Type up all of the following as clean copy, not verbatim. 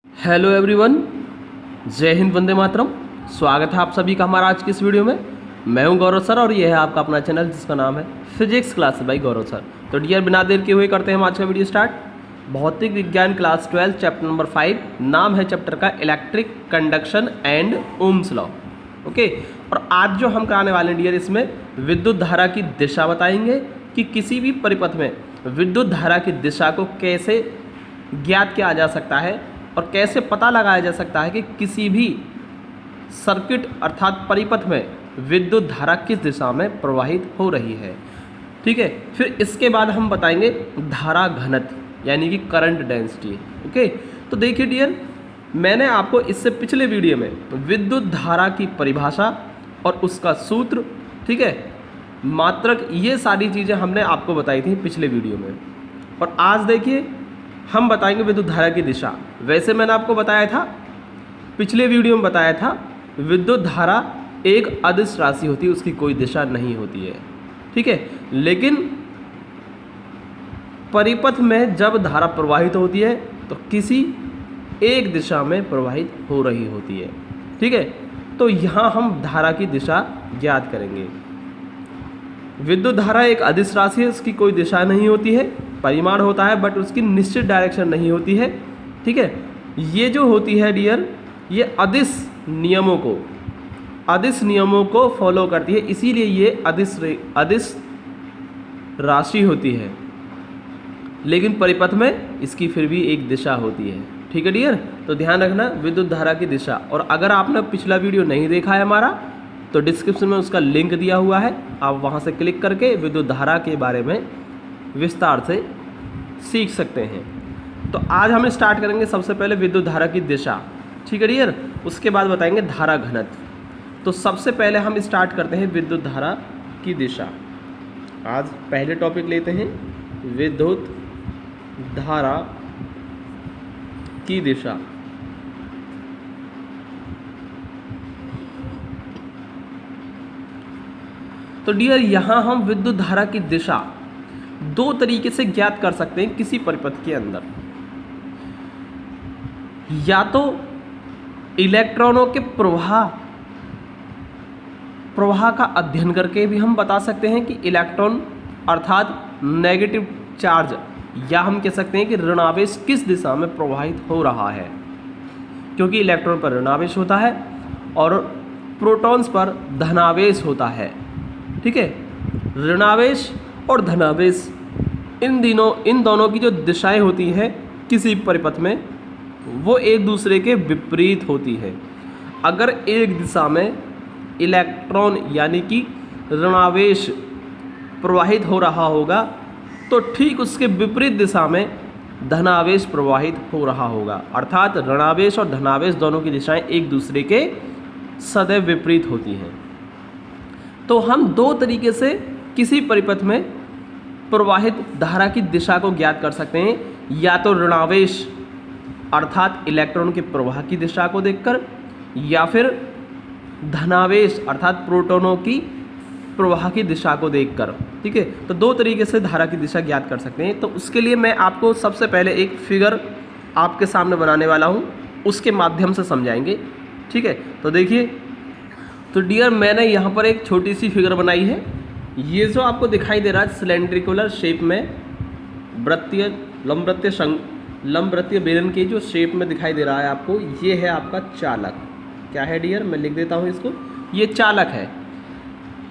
Hello everyone, जय हिंद, वंदे मातरम। स्वागत है आप सभी का हमारा आज की इस वीडियो में। मैं हूं गौरव सर और यह है आपका अपना चैनल जिसका नाम है फिजिक्स क्लास बाय गौरव सर। तो डियर, बिना देर के हुए करते हैं हम आज का वीडियो स्टार्ट। भौतिक विज्ञान क्लास 12 चैप्टर नंबर 5, नाम है चैप्टर का electric conduction and Ohm's law. Okay, और आज जो हम कराने वाले हैं डियर, इसमें विद्युत धारा की दिशा बताएंगे कि किसी भी परिपथ में विद्युत धारा की दिशा को कैसे ज्ञात किया जा सकता है और कैसे पता लगाया जा सकता है कि किसी भी सर्किट अर्थात परिपथ में विद्युत धारा किस दिशा में प्रवाहित हो रही है। ठीक है, फिर इसके बाद हम बताएंगे धारा घनत्व यानी कि करंट डेंसिटी। ओके, तो देखिए डियर, मैंने आपको इससे पिछले वीडियो में विद्युत धारा की परिभाषा और उसका सूत्र, ठीक है, मात्रक, ये सारी चीज़ें हमने आपको बताई थी पिछले वीडियो में। और आज देखिए हम बताएंगे विद्युत धारा की दिशा। वैसे मैंने आपको बताया था, पिछले वीडियो में बताया था, विद्युत धारा एक अदिश राशि होती है, उसकी कोई दिशा नहीं होती है। ठीक है, लेकिन परिपथ में जब धारा प्रवाहित होती है तो किसी एक दिशा में प्रवाहित हो रही होती है। ठीक है, तो यहाँ हम धारा की दिशा ज्ञात करेंगे। विद्युत धारा एक अदिश राशि है, उसकी कोई दिशा नहीं होती है, परिमाण होता है बट उसकी निश्चित डायरेक्शन नहीं होती है। ठीक है, ये जो होती है डियर, ये अदिश नियमों को फॉलो करती है, इसीलिए ये अदिश राशि होती है। लेकिन परिपथ में इसकी फिर भी एक दिशा होती है। ठीक है डियर, तो ध्यान रखना विद्युत धारा की दिशा। और अगर आपने पिछला वीडियो नहीं देखा है हमारा, तो डिस्क्रिप्शन में उसका लिंक दिया हुआ है, आप वहाँ से क्लिक करके विद्युत धारा के बारे में विस्तार से सीख सकते हैं। तो आज हम स्टार्ट करेंगे सबसे पहले विद्युत धारा की दिशा। ठीक है डियर, उसके बाद बताएंगे धारा घनत्व। तो सबसे पहले हम स्टार्ट करते हैं विद्युत धारा की दिशा। आज पहले टॉपिक लेते हैं विद्युत धारा की दिशा। तो डियर, यहाँ हम विद्युत धारा की दिशा दो तरीके से ज्ञात कर सकते हैं किसी परिपथ के अंदर। या तो इलेक्ट्रॉनों के प्रवाह का अध्ययन करके भी हम बता सकते हैं कि इलेक्ट्रॉन अर्थात नेगेटिव चार्ज, या हम कह सकते हैं कि ऋणावेश किस दिशा में प्रवाहित हो रहा है, क्योंकि इलेक्ट्रॉन पर ऋणावेश होता है और प्रोटॉन्स पर धनावेश होता है। ठीक है, ऋणावेश और धनावेश, इन दोनों की जो दिशाएं होती हैं किसी परिपथ में, वो एक दूसरे के विपरीत होती है। अगर एक दिशा में इलेक्ट्रॉन यानी कि ऋणावेश प्रवाहित हो रहा होगा, तो ठीक उसके विपरीत दिशा में धनावेश प्रवाहित हो रहा होगा। अर्थात ऋणावेश और धनावेश दोनों की दिशाएं एक दूसरे के सदैव विपरीत होती हैं। तो हम दो तरीके से किसी परिपथ में प्रवाहित धारा की दिशा को ज्ञात कर सकते हैं, या तो ऋणावेश अर्थात इलेक्ट्रॉन के प्रवाह की दिशा को देखकर, या फिर धनावेश अर्थात प्रोटॉनों की प्रवाह की दिशा को देखकर। ठीक है, तो दो तरीके से धारा की दिशा ज्ञात कर सकते हैं। तो उसके लिए मैं आपको सबसे पहले एक फिगर आपके सामने बनाने वाला हूँ, उसके माध्यम से समझाएंगे। ठीक है, तो देखिए, तो डियर, मैंने यहाँ पर एक छोटी सी फिगर बनाई है। ये जो आपको दिखाई दे रहा है सिलेंड्रिकुलर शेप में, लंबवृत्तीय बेलन के जो शेप में दिखाई दे रहा है आपको, ये है आपका चालक। क्या है डियर, मैं लिख देता हूँ इसको, ये चालक है।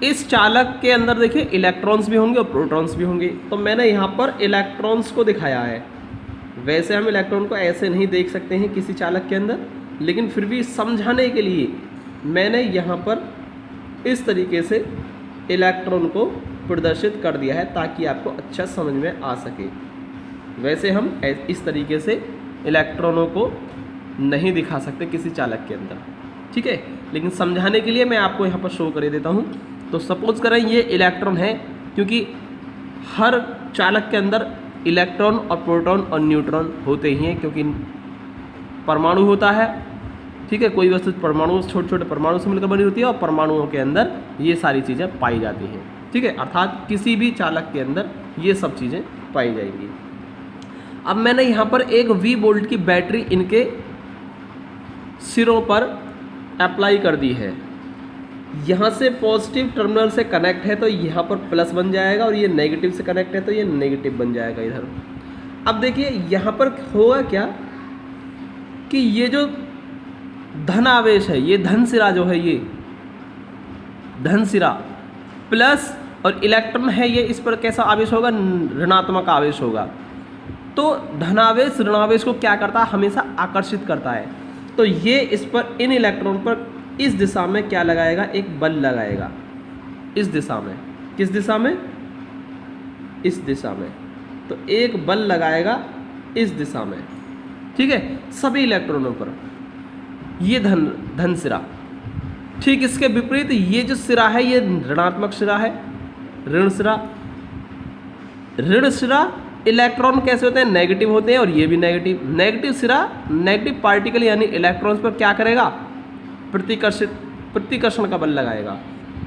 इस चालक के अंदर देखिए इलेक्ट्रॉन्स भी होंगे और प्रोटॉन्स भी होंगे। तो मैंने यहाँ पर इलेक्ट्रॉन्स को दिखाया है। वैसे हम इलेक्ट्रॉन को ऐसे नहीं देख सकते हैं किसी चालक के अंदर, लेकिन फिर भी समझाने के लिए मैंने यहाँ पर इस तरीके से इलेक्ट्रॉन को प्रदर्शित कर दिया है, ताकि आपको अच्छा समझ में आ सके। वैसे हम इस तरीके से इलेक्ट्रॉनों को नहीं दिखा सकते किसी चालक के अंदर। ठीक है, लेकिन समझाने के लिए मैं आपको यहाँ पर शो कर देता हूँ। तो सपोज करें ये इलेक्ट्रॉन है, क्योंकि हर चालक के अंदर इलेक्ट्रॉन और प्रोटॉन और न्यूट्रॉन होते ही हैं, क्योंकि परमाणु होता है। ठीक है, कोई वस्तु परमाणु, छोटे छोटे परमाणु से मिलकर बनी होती है और परमाणुओं के अंदर ये सारी चीज़ें पाई जाती हैं। ठीक है, अर्थात किसी भी चालक के अंदर ये सब चीज़ें पाई जाएंगी। अब मैंने यहाँ पर एक V वोल्ट की बैटरी इनके सिरों पर अप्लाई कर दी है। यहाँ से पॉजिटिव टर्मिनल से कनेक्ट है तो यहाँ पर प्लस बन जाएगा, और ये नेगेटिव से कनेक्ट है तो ये नेगेटिव बन जाएगा इधर। अब देखिए यहाँ पर होगा क्या कि ये जो धन आवेश है, ये धन सिरा जो है, ये धन सिरा प्लस और इलेक्ट्रॉन है ये, इस पर कैसा आवेश होगा, ऋणात्मक आवेश होगा। तो धनावेश ऋणावेश को क्या करता है, हमेशा आकर्षित करता है। तो ये इस पर, इन इलेक्ट्रॉन पर इस दिशा में क्या लगाएगा, एक बल लगाएगा इस दिशा में। किस दिशा में, इस दिशा में। तो एक बल लगाएगा इस दिशा में, ठीक है, सभी इलेक्ट्रॉनों पर। ये धन सिरा। ठीक इसके विपरीत ये जो सिरा है ये ऋणात्मक सिरा है, ऋण सिरा। ऋण सिरा इलेक्ट्रॉन कैसे होते हैं, नेगेटिव होते हैं, और ये भी नेगेटिव। नेगेटिव सिरा, नेगेटिव पार्टिकल यानी इलेक्ट्रॉन्स पर क्या करेगा, प्रतिकर्षण का बल लगाएगा।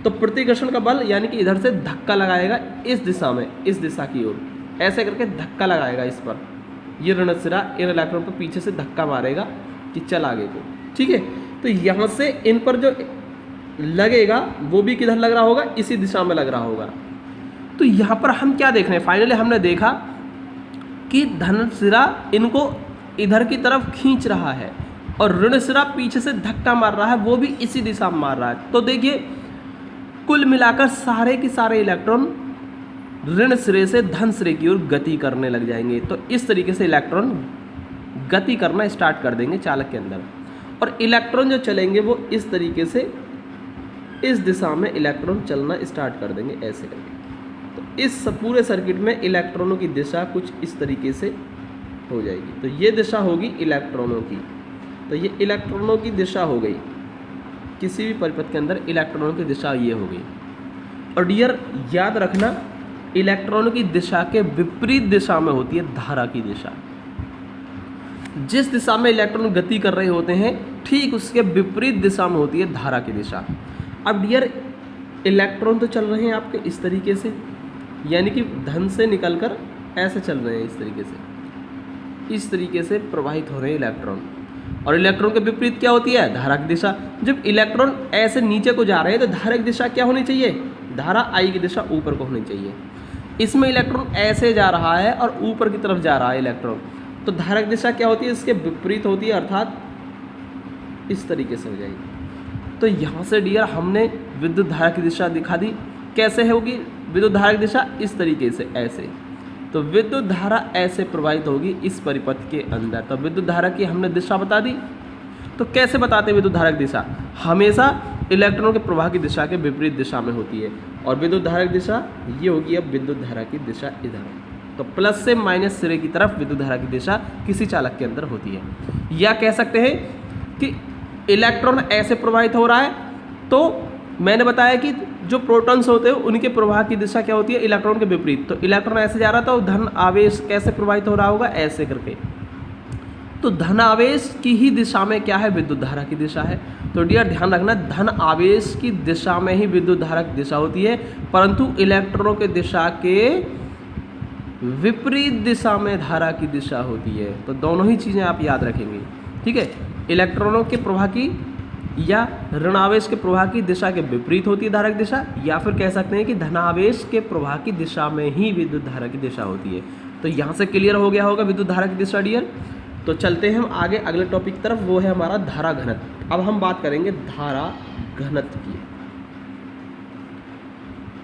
तो प्रतिकर्षण का बल यानी कि इधर से धक्का लगाएगा इस दिशा में, इस दिशा की ओर, ऐसे करके धक्का लगाएगा इस पर। ये ऋण सिरा इन इलेक्ट्रॉन पर पीछे से धक्का मारेगा कि चल आगे को, ठीक है। तो यहाँ से इन पर जो लगेगा वो भी किधर लग रहा होगा, इसी दिशा में लग रहा होगा। तो यहाँ पर हम क्या देख रहे हैं, फाइनली हमने देखा कि धन सिरा इनको इधर की तरफ खींच रहा है और ऋण सिरा पीछे से धक्का मार रहा है, वो भी इसी दिशा में मार रहा है। तो देखिए कुल मिलाकर सारे के सारे इलेक्ट्रॉन ऋण सिरे से धन सिरे की ओर गति करने लग जाएंगे। तो इस तरीके से इलेक्ट्रॉन गति करना स्टार्ट कर देंगे चालक के अंदर, और इलेक्ट्रॉन जो चलेंगे वो इस तरीके से इस दिशा में इलेक्ट्रॉन चलना स्टार्ट कर देंगे ऐसे करके। तो इस पूरे सर्किट में इलेक्ट्रॉनों की दिशा कुछ इस तरीके से हो जाएगी। तो ये दिशा होगी इलेक्ट्रॉनों की। तो ये इलेक्ट्रॉनों की दिशा हो गई, किसी भी परिपथ के अंदर इलेक्ट्रॉनों की दिशा ये हो गई। और डियर याद रखना, इलेक्ट्रॉनों की दिशा के विपरीत दिशा में होती है धारा की दिशा। जिस दिशा में इलेक्ट्रॉन गति कर रहे होते हैं ठीक उसके विपरीत दिशा में होती है धारा की दिशा। अब डियर इलेक्ट्रॉन तो चल रहे हैं आपके इस तरीके से, यानी कि धन से निकलकर ऐसे चल रहे हैं इस तरीके से प्रवाहित हो रहे हैं इलेक्ट्रॉन। और इलेक्ट्रॉन के विपरीत क्या होती है, धारा की दिशा। जब इलेक्ट्रॉन ऐसे नीचे को जा रहे हैं तो धारा की दिशा क्या होनी चाहिए, धारा आई की दिशा ऊपर को होनी चाहिए। इसमें इलेक्ट्रॉन ऐसे जा रहा है और ऊपर की तरफ जा रहा है इलेक्ट्रॉन, तो धारा की दिशा क्या होती है, इसके विपरीत होती है, अर्थात इस तरीके से हो जाएगी। तो यहाँ से डियर हमने विद्युत धारा की दिशा दिखा दी। कैसे होगी विद्युत धारा की दिशा, इस तरीके से ऐसे। तो विद्युत धारा ऐसे प्रवाहित होगी इस परिपथ के अंदर। तो विद्युत धारा की हमने दिशा बता दी। तो कैसे बताते हैं विद्युत धारा की दिशा, हमेशा इलेक्ट्रॉनों के प्रवाह की दिशा के विपरीत दिशा में होती है। और विद्युत धारा की दिशा ये होगी, अब विद्युत धारा की दिशा इधर। तो प्लस से माइनस सिरे की तरफ विद्युत धारा की दिशा किसी चालक के अंदर होती है। या कह सकते हैं कि इलेक्ट्रॉन ऐसे प्रवाहित हो रहा है, तो मैंने बताया कि जो प्रोटॉन्स होते हैं उनके प्रवाह की दिशा क्या होती है, इलेक्ट्रॉन के विपरीत। तो इलेक्ट्रॉन ऐसे जा रहा था, तो धन आवेश कैसे प्रवाहित हो रहा होगा, ऐसे करके। तो धन आवेश की ही दिशा में क्या है, विद्युत धारा की दिशा है। तो डियर ध्यान रखना, धन आवेश की दिशा में ही विद्युत धारा की दिशा होती है, परंतु इलेक्ट्रॉनों के दिशा के विपरीत दिशा में धारा की दिशा होती है। तो दोनों ही चीज़ें आप याद रखेंगे, ठीक है। इलेक्ट्रॉनों के प्रवाह की या ऋणावेश के प्रवाह की दिशा के विपरीत होती है धारा की दिशा, या फिर कह सकते हैं कि धनावेश के प्रवाह की दिशा में ही विद्युत धारा की दिशा होती है। तो यहाँ से क्लियर हो गया होगा विद्युत धारा की दिशा डियर। तो चलते हैं हम आगे अगले टॉपिक की तरफ, वो है हमारा धारा घनत्व। अब हम बात करेंगे धारा घनत्व की।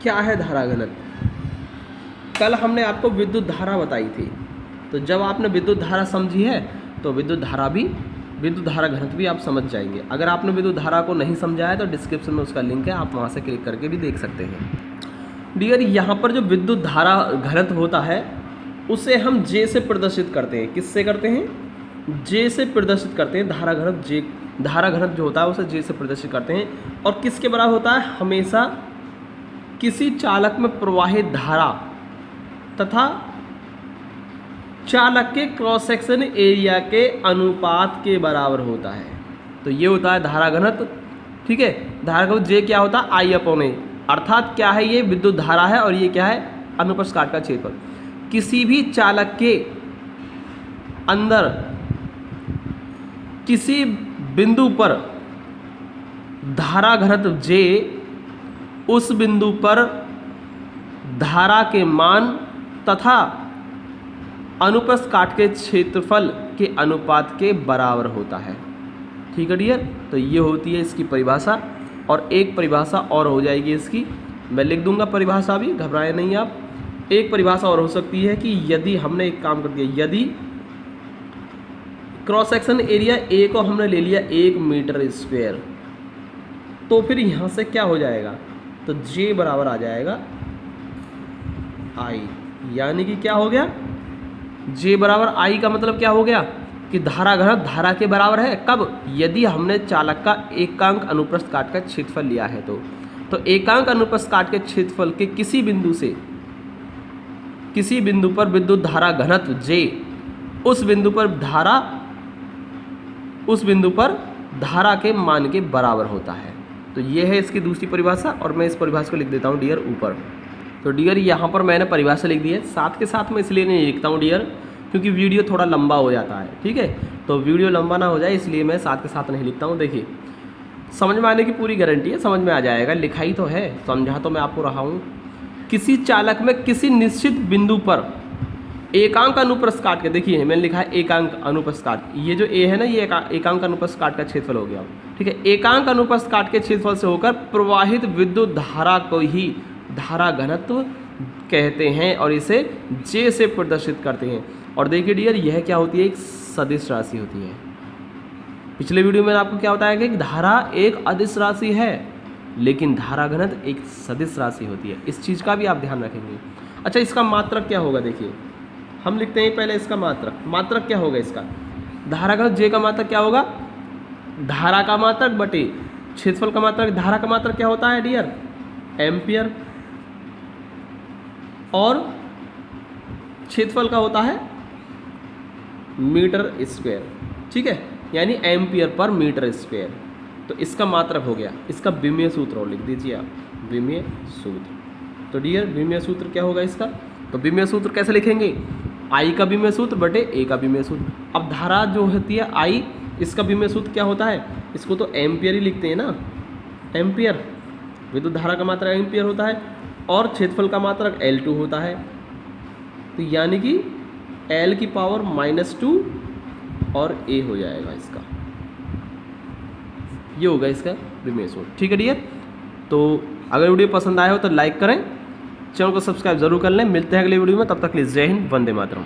क्या है धारा घनत्व? कल हमने आपको विद्युत धारा बताई थी, तो जब आपने विद्युत धारा समझी है तो विद्युत धारा घनत्व भी आप समझ जाएंगे। अगर आपने विद्युत धारा को नहीं समझा है तो डिस्क्रिप्शन में उसका लिंक है, आप वहाँ से क्लिक करके भी देख सकते हैं। डियर यहाँ पर जो विद्युत धारा घनत्व होता है उसे हम जे से प्रदर्शित करते हैं। किससे करते हैं? जे से प्रदर्शित करते हैं। धारा घनत्व जो होता है उसे जे से प्रदर्शित करते हैं। और किसके बराबर होता है? हमेशा किसी चालक में प्रवाहित धारा तथा चालक के क्रॉस सेक्शन एरिया के अनुपात के बराबर होता है। तो ये होता है धारा घनत्व, ठीक है। धारा घनत्व जे क्या होता है? I/A, अर्थात क्या है, ये विद्युत धारा है और ये क्या है? अनुप्रस्थ काट का क्षेत्रफल। किसी भी चालक के अंदर किसी बिंदु पर धारा घनत्व J, उस बिंदु पर धारा के मान तथा अनुप्रस्थ काट के क्षेत्रफल के अनुपात के बराबर होता है। ठीक है डियर, तो ये होती है इसकी परिभाषा। और एक परिभाषा और हो जाएगी इसकी, मैं लिख दूंगा परिभाषा भी, घबराए नहीं आप। एक परिभाषा और हो सकती है कि यदि हमने एक काम कर दिया, यदि क्रॉस सेक्शन एरिया ए को हमने ले लिया 1 मीटर स्क्वायर, तो फिर यहाँ से क्या हो जाएगा, तो J बराबर आ जाएगा I, यानी कि क्या हो गया, J बराबर I का मतलब क्या हो गया कि धारा घनत्व धारा के बराबर है। कब, यदि हमने चालक का एकांक अनुप्रस्थ काट का क्षेत्रफल लिया है तो एकांक अनुप्रस्थ काट के क्षेत्रफल के किसी बिंदु से किसी बिंदु पर विद्युत धारा घनत्व J उस बिंदु पर धारा के मान के बराबर होता है। तो ये है इसकी दूसरी परिभाषा, और मैं इस परिभाषा को लिख देता हूँ डियर ऊपर। तो डियर यहाँ पर मैंने परिभाषा लिख दी है, साथ के साथ मैं इसलिए नहीं लिखता हूँ डियर क्योंकि वीडियो थोड़ा लंबा हो जाता है। ठीक है, तो वीडियो लंबा ना हो जाए इसलिए मैं साथ के साथ नहीं लिखता हूँ। देखिए, समझ में आने की पूरी गारंटी है, समझ में आ जाएगा, लिखाई तो है, समझा तो मैं आपको रहा हूँ। किसी चालक में किसी निश्चित बिंदु पर एकांक अनुप्रस्थ काट के, देखिए मैंने लिखा है एकांक अनुप्रस्थ काट, ये जो ए है ना, ये एकांक अनुप्रस्थ काट का क्षेत्रफल हो गया। ठीक है, एकांक अनुप्रस्थ काट के क्षेत्रफल से होकर प्रवाहित विद्युत धारा को ही धारा घनत्व कहते हैं और इसे J से प्रदर्शित करते हैं। और देखिए डियर, यह क्या होती है, एक सदिश राशि होती है। पिछले वीडियो में आपको क्या बताया गया कि धारा एक अदिश राशि है, लेकिन धारा घनत्व एक सदिश राशि होती है। इस चीज़ का भी आप ध्यान रखेंगे। अच्छा, इसका मात्रक क्या होगा, देखिए हम लिखते हैं पहले इसका मात्रक क्या होगा इसका, धारा घनत्व J का मात्रक क्या होगा, धारा का मात्रक बटे क्षेत्रफल का मात्रक। धारा का मात्रक क्या होता है डियर, एम्पियर, और क्षेत्रफल का होता है मीटर स्क्वायर। ठीक है, यानी एम्पियर पर मीटर स्क्वायर। तो इसका मात्रक हो गया। इसका विमीय सूत्र और लिख दीजिए आप, विमीय सूत्र। तो डियर, विमीय सूत्र क्या होगा इसका, तो विमीय सूत्र कैसे लिखेंगे, I का विमीय सूत्र बटे A का विमीय सूत्र। अब धारा जो होती है I, इसका विमीय सूत्र क्या होता है, इसको तो एम्पियर ही लिखते हैं ना, एम्पियर, विद्युत धारा का मात्रक एम्पियर होता है, और क्षेत्रफल का मात्रक L2 होता है। तो यानी कि L की पावर -2 और A हो जाएगा इसका, ये होगा इसका विमीय सूत्र। ठीक है डियर, तो अगर वीडियो पसंद आया हो तो लाइक करें, चैनल को सब्सक्राइब जरूर कर लें। मिलते हैं अगले वीडियो में, तब तक के लिए जय हिंद, वंदे मातरम।